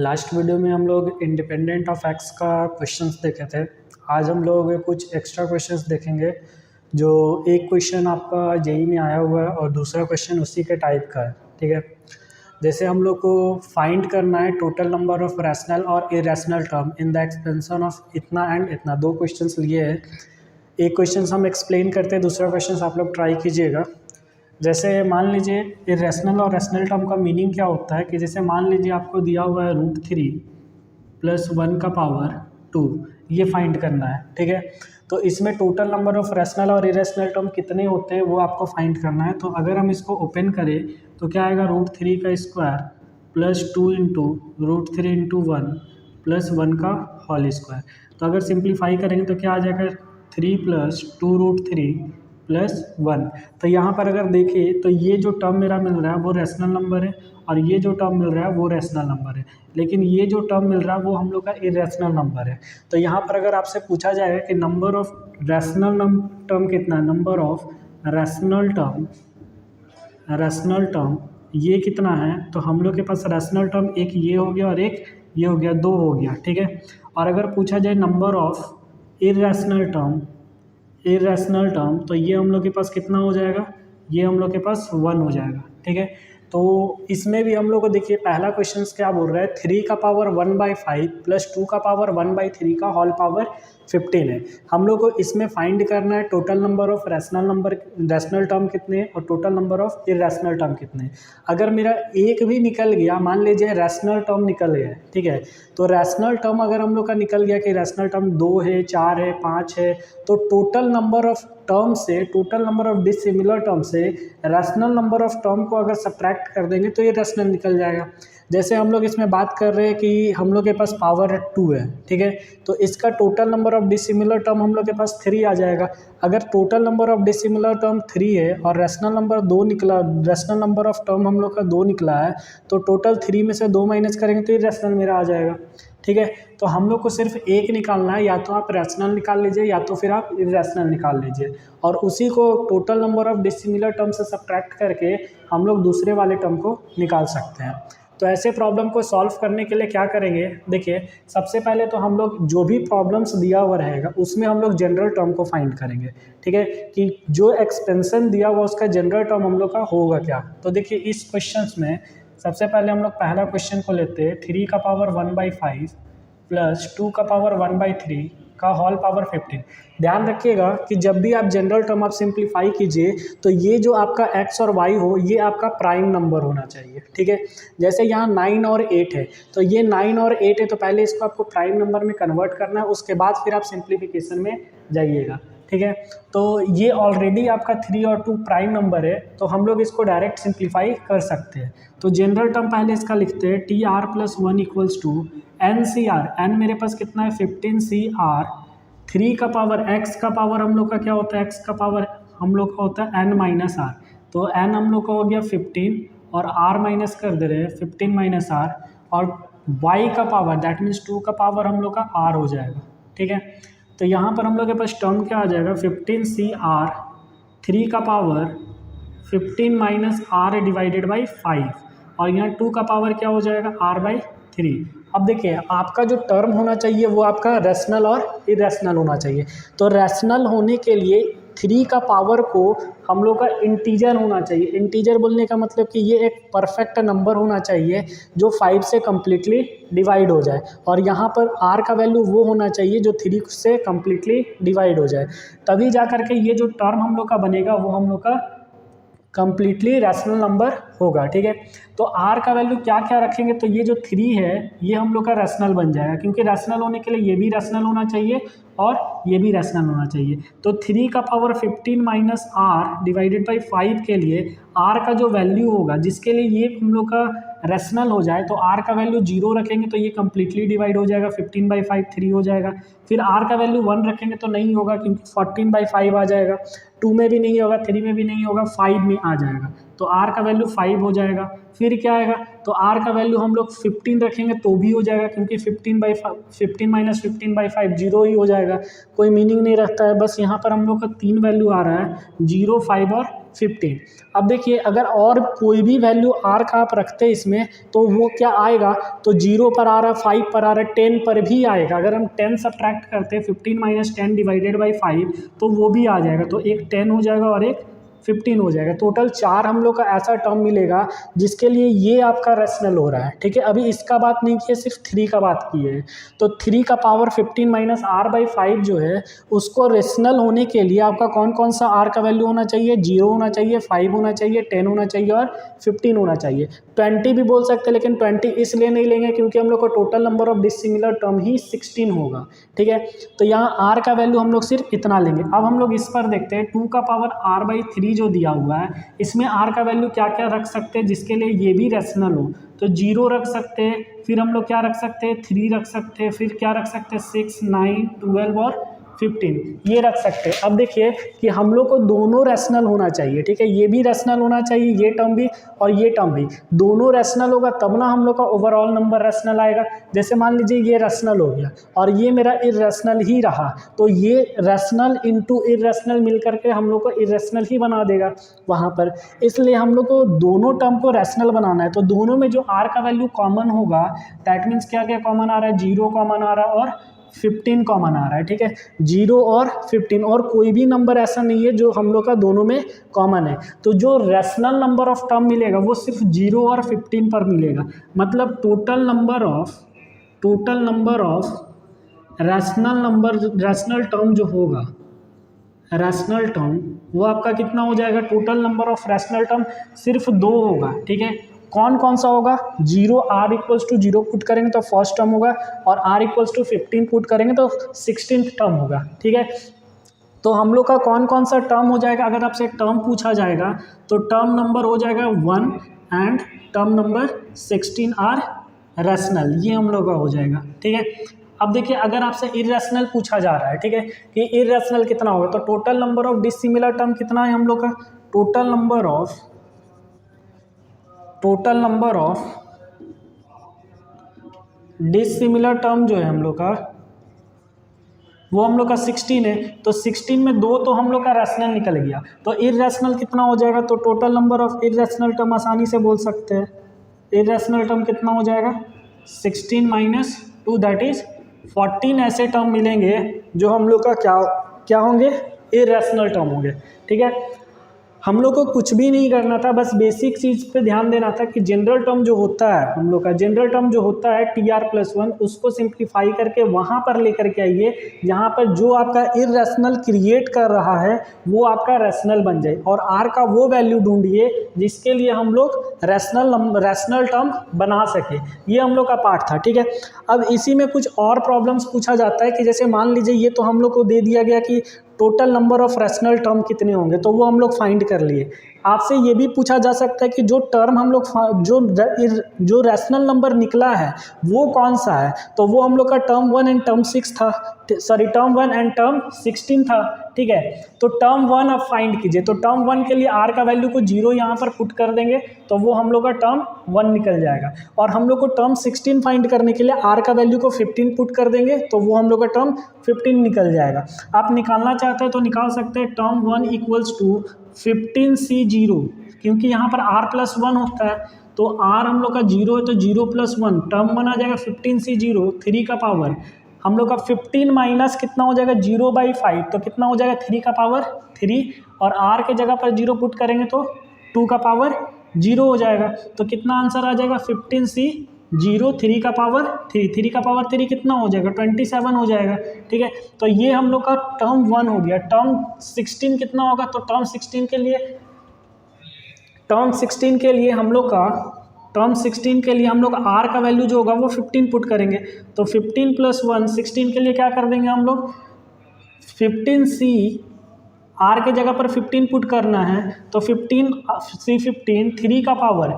Last video में हम लोग इंडिपेंडेंट ऑफ एक्स का क्वेश्चंस देखे थे। आज हम लोग कुछ एक्स्ट्रा क्वेश्चंस देखेंगे। जो एक क्वेश्चन आपका जेई में आया हुआ है और दूसरा क्वेश्चन उसी के टाइप का है, ठीक है। जैसे हम लोग को फाइंड करना है टोटल नंबर ऑफ रैशनल और irrational term in the expansion of इतना एंड इतना। दो क्वेश्चंस लिए हैं, एक क्वेश्चन हम एक्सप्लेन करते हैं, दूसरा क्वेश्चन आप लोग ट्राई कीजिएगा। जैसे मान लीजिए इरेशनल और रैशनल टर्म का मीनिंग क्या होता है कि जैसे मान लीजिए आपको दिया हुआ है √3 + 1 का पावर 2, ये फाइंड करना है, ठीक है। तो इसमें टोटल नंबर ऑफ रैशनल और इरेशनल टर्म कितने होते हैं वो आपको फाइंड करना है। तो अगर हम इसको ओपन करें तो क्या आएगा, √3 का स्क्वायर + 2 इंटू √3 इंटू 1 + 1 का होल स्क्वायर। तो अगर सिंप्लीफाई करेंगे तो क्या आ जाएगा, 3 + 2 √3 + 1। तो यहाँ पर अगर देखें तो ये जो टर्म मेरा मिल रहा है वो रैशनल नंबर है और ये जो टर्म मिल रहा है वो रैशनल नंबर है, लेकिन ये जो टर्म मिल रहा है वो हम लोग का इरेशनल नंबर है। तो यहाँ पर अगर आपसे पूछा जाएगा कि नंबर ऑफ रैशनल टर्म कितना है, नंबर ऑफ रैशनल टर्म ये कितना है, तो हम लोग के पास रैशनल टर्म एक ये हो गया और एक ये हो गया, 2 हो गया, ठीक है। और अगर पूछा जाए नंबर ऑफ इरेशनल टर्म तो ये हम लोग के पास कितना हो जाएगा, ये हम लोग के पास 1 हो जाएगा, ठीक है। तो इसमें भी हम लोग को देखिए पहला क्वेश्चन क्या बोल रहा है, 3 का पावर 1/5 + 2 का पावर 1/3 का होल पावर 15 है। हम लोग को इसमें फाइंड करना है total number of rational term कितने हैं और total number of irrational term कितने हैं। अगर मेरा एक भी निकल गया, मान लीजिए रैशनल टर्म निकल गया, ठीक है। तो रैशनल टर्म अगर हम लोग का निकल गया कि रैशनल टर्म 2 है, 4 है, 5 है, तो टोटल नंबर ऑफ टर्म से, total number of dissimilar term से रैशनल नंबर ऑफ टर्म को अगर सब्ट्रैक्ट कर देंगे तो ये रैशनल निकल जाएगा। जैसे हम लोग इसमें बात कर रहे हैं कि हम लोग के पास पावर 2 है, ठीक है। तो इसका total number of dissimilar term हम लोग के पास 3 आ जाएगा। अगर total number of dissimilar term 3 है और रैशनल नंबर 2 निकला, रैशनल नंबर ऑफ टर्म हम लोग का 2 निकला है, तो टोटल 3 में से 2 माइनस करेंगे तो ये रैशनल मेरा आ जाएगा, ठीक है। तो हम लोग को सिर्फ एक निकालना है, या तो आप रैशनल निकाल लीजिए या तो फिर आप इरेशनल निकाल लीजिए, और उसी को total number of dissimilar term से सब्ट्रैक्ट करके हम लोग दूसरे वाले टर्म को निकाल सकते हैं। तो ऐसे प्रॉब्लम को सॉल्व करने के लिए क्या करेंगे, देखिए सबसे पहले तो हम लोग जो भी प्रॉब्लम्स दिया हुआ रहेगा उसमें हम लोग जनरल टर्म को फाइंड करेंगे, ठीक है, कि जो एक्सपेंशन दिया हुआ उसका जनरल टर्म हम लोग का होगा क्या। तो देखिए इस क्वेश्चन में सबसे पहले हम लोग पहला क्वेश्चन को लेते हैं, 3 का पावर 1/5 + 2 का पावर 1/3 का होल पावर 15। ध्यान रखिएगा कि जब भी आप जनरल टर्म आप सिंप्लीफाई कीजिए तो ये जो आपका x और y हो ये आपका प्राइम नंबर होना चाहिए, ठीक है। जैसे यहाँ 9 और 8 है, तो ये 9 और 8 है, तो पहले इसको आपको प्राइम नंबर में कन्वर्ट करना है, उसके बाद फिर आप सिंप्लीफिकेशन में जाइएगा, ठीक है। तो ये ऑलरेडी आपका 3 और 2 प्राइम नंबर है, तो हम लोग इसको डायरेक्ट सिंप्लीफाई कर सकते हैं। तो जनरल टर्म पहले इसका लिखते हैं, TR + 1 = NCR। n मेरे पास कितना है, 15CR। 3 का पावर x का पावर हम लोग का क्या होता है, x का पावर हम लोग का होता है n - r। तो n हम लोग का हो गया 15 और r माइनस कर दे रहे हैं, 15 - r, और y का पावर दैट मीन्स 2 का पावर हम लोग का r हो जाएगा, ठीक है। तो यहाँ पर हम लोग के पास टर्म क्या आ जाएगा, 15CR, 3 का पावर 15 - r डिवाइडेड बाई 5, और यहाँ 2 का पावर क्या हो जाएगा, r/3। अब देखिए आपका जो टर्म होना चाहिए वो आपका रैशनल और इरेशनल होना चाहिए। तो रैशनल होने के लिए 3 का पावर को हम लोग का इंटीजर होना चाहिए। इंटीजर बोलने का मतलब कि ये एक परफेक्ट नंबर होना चाहिए जो 5 से कम्प्लीटली डिवाइड हो जाए, और यहाँ पर r का वैल्यू वो होना चाहिए जो 3 से कम्प्लीटली डिवाइड हो जाए, तभी जा करके ये जो टर्म हम लोग का बनेगा वो हम लोग का कम्प्लीटली रैशनल नंबर होगा, ठीक है। तो r का वैल्यू क्या क्या रखेंगे, तो ये जो 3 है ये हम लोग का रैशनल बन जाएगा, क्योंकि रैशनल होने के लिए ये भी रैशनल होना चाहिए और ये भी रैशनल होना चाहिए। तो 3 का पावर 15 - r डिवाइडेड बाई 5 के लिए r का जो वैल्यू होगा, जिसके लिए ये हम लोग का रैशनल हो जाए, तो r का वैल्यू 0 रखेंगे तो ये कम्प्लीटली डिवाइड हो जाएगा, 15/5 3 हो जाएगा। फिर r का वैल्यू 1 रखेंगे तो नहीं होगा, क्योंकि 14/5 आ जाएगा, 2 में भी नहीं होगा, 3 में भी नहीं होगा, 5 में आ जाएगा। तो r का वैल्यू 5 हो जाएगा। फिर क्या आएगा, तो r का वैल्यू हम लोग 15 रखेंगे तो भी हो जाएगा, क्योंकि 15 माइनस 15/5 जीरो ही हो जाएगा, कोई मीनिंग नहीं रखता है। बस यहाँ पर हम लोग का 3 वैल्यू आ रहा है, 0, 5 और 15। अब देखिए अगर और कोई भी वैल्यू r का आप रखते हैं इसमें तो वो क्या आएगा, तो 0 पर आ रहा है, 5 पर आ रहा है, 10 पर भी आएगा। अगर हम 10 सब्ट्रैक्ट करते हैं 15 माइनस 10 डिवाइडेड बाई 5 तो वो भी आ जाएगा, तो एक 10 हो जाएगा और एक 15 हो जाएगा। टोटल 4 हम लोग का ऐसा टर्म मिलेगा जिसके लिए ये आपका रेशनल हो रहा है, ठीक है। अभी इसका बात नहीं की है, सिर्फ 3 का बात की है। तो 3 का पावर 15 माइनस r/5 जो है उसको रेशनल होने के लिए आपका कौन कौन सा r का वैल्यू होना चाहिए, 0 होना चाहिए, 5 होना चाहिए, 10 होना चाहिए और 15 होना चाहिए। 20 भी बोल सकते हैं, लेकिन 20 इसलिए नहीं लेंगे क्योंकि हम लोग का total number of dissimilar term ही 16 होगा, ठीक है। तो यहाँ r का वैल्यू हम लोग सिर्फ इतना लेंगे। अब हम लोग इस पर देखते हैं 2 का पावर r/3 जो दिया हुआ है, इसमें r का वैल्यू क्या क्या रख सकते हैं जिसके लिए ये भी रेशनल हो। तो 0 रख सकते हैं, फिर हम लोग क्या रख सकते हैं, 3 रख सकते हैं, फिर क्या रख सकते हैं, 6, 9, 12 और 15 ये रख सकते हैं। अब देखिए कि हम लोग को दोनों रैशनल होना चाहिए, ठीक है। ये भी रैशनल होना चाहिए, ये टर्म भी और ये टर्म भी, दोनों रैशनल होगा तब ना हम लोग का ओवरऑल नंबर रैशनल आएगा। जैसे मान लीजिए ये रैशनल हो गया और ये मेरा इर्रेशनल ही रहा, तो ये रैशनल इंटू इर्रेशनल मिल करके हम लोग को इर्रेशनल ही बना देगा वहाँ पर। इसलिए हम लोग को दोनों टर्म को रैशनल बनाना है। तो दोनों में जो r का वैल्यू कॉमन होगा, दैट मीन्स क्या क्या कॉमन आ रहा है, 0 कॉमन आ रहा है और 15 कॉमन आ रहा है, ठीक है। 0 और 15 और कोई भी नंबर ऐसा नहीं है जो हम लोग का दोनों में कॉमन है। तो जो रैशनल नंबर ऑफ टर्म मिलेगा वो सिर्फ 0 और 15 पर मिलेगा। मतलब total number of rational term जो होगा, रैशनल टर्म वो आपका कितना हो जाएगा, total number of rational term सिर्फ 2 होगा, ठीक है। कौन कौन सा होगा, 0 r इक्वल्स टू 0 पुट करेंगे तो फर्स्ट टर्म होगा, और r इक्वल्स टू 15 पुट करेंगे तो 16th टर्म होगा, ठीक है। तो हम लोग का कौन कौन सा टर्म हो जाएगा, अगर आपसे टर्म पूछा जाएगा तो टर्म नंबर हो जाएगा 1 and term number 16 are rational, ये हम लोग का हो जाएगा, ठीक है। अब देखिए अगर आपसे इर्रेशनल पूछा जा रहा है, ठीक है, कि इर्रेशनल कितना होगा, तो total number of dissimilar term कितना है हम लोग का, total number of dissimilar term जो है हम लोग का वो हम लोग का 16 है। तो 16 में 2 तो हम लोग का रैशनल निकल गया, तो इर्रेशनल कितना हो जाएगा, तो total number of irrational term आसानी से बोल सकते हैं, इर्रेशनल टर्म कितना हो जाएगा, 16 माइनस 2 दैट इज 14 ऐसे टर्म मिलेंगे जो हम लोग का क्या होंगे, इर्रेशनल टर्म होंगे, ठीक है। हम लोग को कुछ भी नहीं करना था, बस बेसिक चीज़ पे ध्यान देना था कि जनरल टर्म जो होता है हम लोग का, जनरल टर्म जो होता है TR+1 उसको सिंप्लीफाई करके वहाँ पर लेकर के आइए जहाँ पर जो आपका इर्रेशनल क्रिएट कर रहा है वो आपका रैशनल बन जाए, और R का वो वैल्यू ढूंढिए जिसके लिए हम लोग रैशनल टर्म बना सके। ये हम लोग का पार्ट था, ठीक है। अब इसी में कुछ और प्रॉब्लम्स पूछा जाता है कि जैसे मान लीजिए ये तो हम लोग को दे दिया गया कि total number of rational term कितने होंगे, तो वो हम लोग फाइंड कर लिए। आपसे ये भी पूछा जा सकता है कि जो टर्म हम लोग जो रैशनल नंबर निकला है वो कौन सा है, तो वो हम लोग का टर्म 1 एंड टर्म 6 था, टर्म 1 एंड टर्म 16 था, ठीक है। तो टर्म 1 आप फाइंड कीजिए, तो टर्म 1 के लिए r का वैल्यू को 0 यहाँ पर पुट कर देंगे तो वो हम लोग का टर्म 1 निकल जाएगा, और हम लोग को टर्म 16 फाइंड करने के लिए r का वैल्यू को 15 पुट कर देंगे तो वो हम लोग का टर्म 15 निकल जाएगा। आप निकालना चाहते हैं तो निकाल सकते हैं, टर्म 1 इक्वल्स टू 15c0, क्योंकि यहाँ पर r+1 होता है तो r हम लोग का 0 है तो 0+1 टर्म 1 आ जाएगा 15c0, 3 का पावर हम लोग का 15 माइनस कितना हो जाएगा 0/5, तो कितना हो जाएगा 3 का पावर 3, और r के जगह पर 0 पुट करेंगे तो 2 का पावर 0 हो जाएगा। तो कितना आंसर आ जाएगा 15c0, 3 का पावर 3 का पावर 3 कितना हो जाएगा 27 हो जाएगा, ठीक है। तो ये हम लोग का टर्म 1 हो गया। टर्म 16 कितना होगा, तो टर्म 16 के लिए हम लोग r का वैल्यू जो होगा वो 15 पुट करेंगे, तो 15 + 1 16 के लिए क्या कर देंगे हम लोग 15c, r के जगह पर 15 पुट करना है तो 15 3 का पावर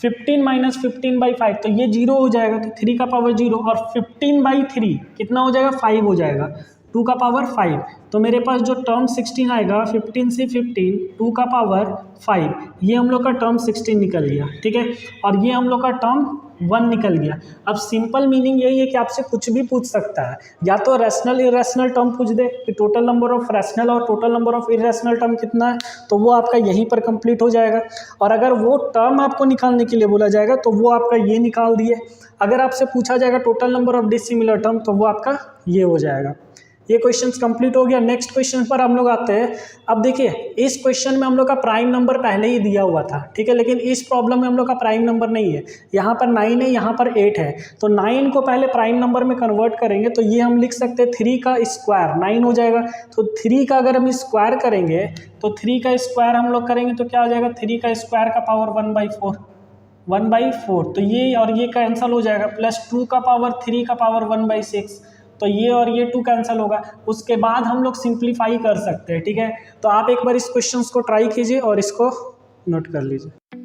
15 माइनस 15/5 तो ये 0 हो जाएगा, तो 3 का पावर 0, और 15/3 कितना हो जाएगा 5 हो जाएगा, 2 का पावर 5, तो मेरे पास जो टर्म 16 आएगा 15 से 15 2 का पावर 5, ये हम लोग का टर्म 16 निकल गया, ठीक है। और ये हम लोग का टर्म 1 निकल गया। अब सिंपल मीनिंग यही है कि आपसे कुछ भी पूछ सकता है, या तो रैशनल इरेशनल टर्म पूछ दे कि टोटल नंबर ऑफ रैशनल और total number of irrational term कितना है, तो वो आपका यहीं पर कंप्लीट हो जाएगा। और अगर वो टर्म आपको निकालने के लिए बोला जाएगा तो वो आपका ये निकाल दिए। अगर आपसे पूछा जाएगा total number of dissimilar term तो वो आपका ये हो जाएगा। ये क्वेश्चंस कंप्लीट हो गया। नेक्स्ट क्वेश्चन पर हम लोग आते हैं। अब देखिए इस क्वेश्चन में हम लोग का प्राइम नंबर पहले ही दिया हुआ था, ठीक है, लेकिन इस प्रॉब्लम में हम लोग का प्राइम नंबर नहीं है। यहाँ पर 9 है, यहाँ पर 8 है, तो 9 को पहले प्राइम नंबर में कन्वर्ट करेंगे तो ये हम लिख सकते हैं 3 का स्क्वायर 9 हो जाएगा। तो 3 का अगर हम स्क्वायर करेंगे तो 3 का स्क्वायर हम लोग करेंगे तो क्या हो जाएगा, 3 का स्क्वायर का पावर 1/4 1/4, तो ये और ये कैंसिल हो जाएगा, प्लस 2 का पावर 3 का पावर 1/6, तो ये और ये 2 कैंसिल होगा। उसके बाद हम लोग सिंप्लीफाई कर सकते हैं, ठीक है। तो आप एक बार इस क्वेश्चंस को ट्राई कीजिए और इसको नोट कर लीजिए।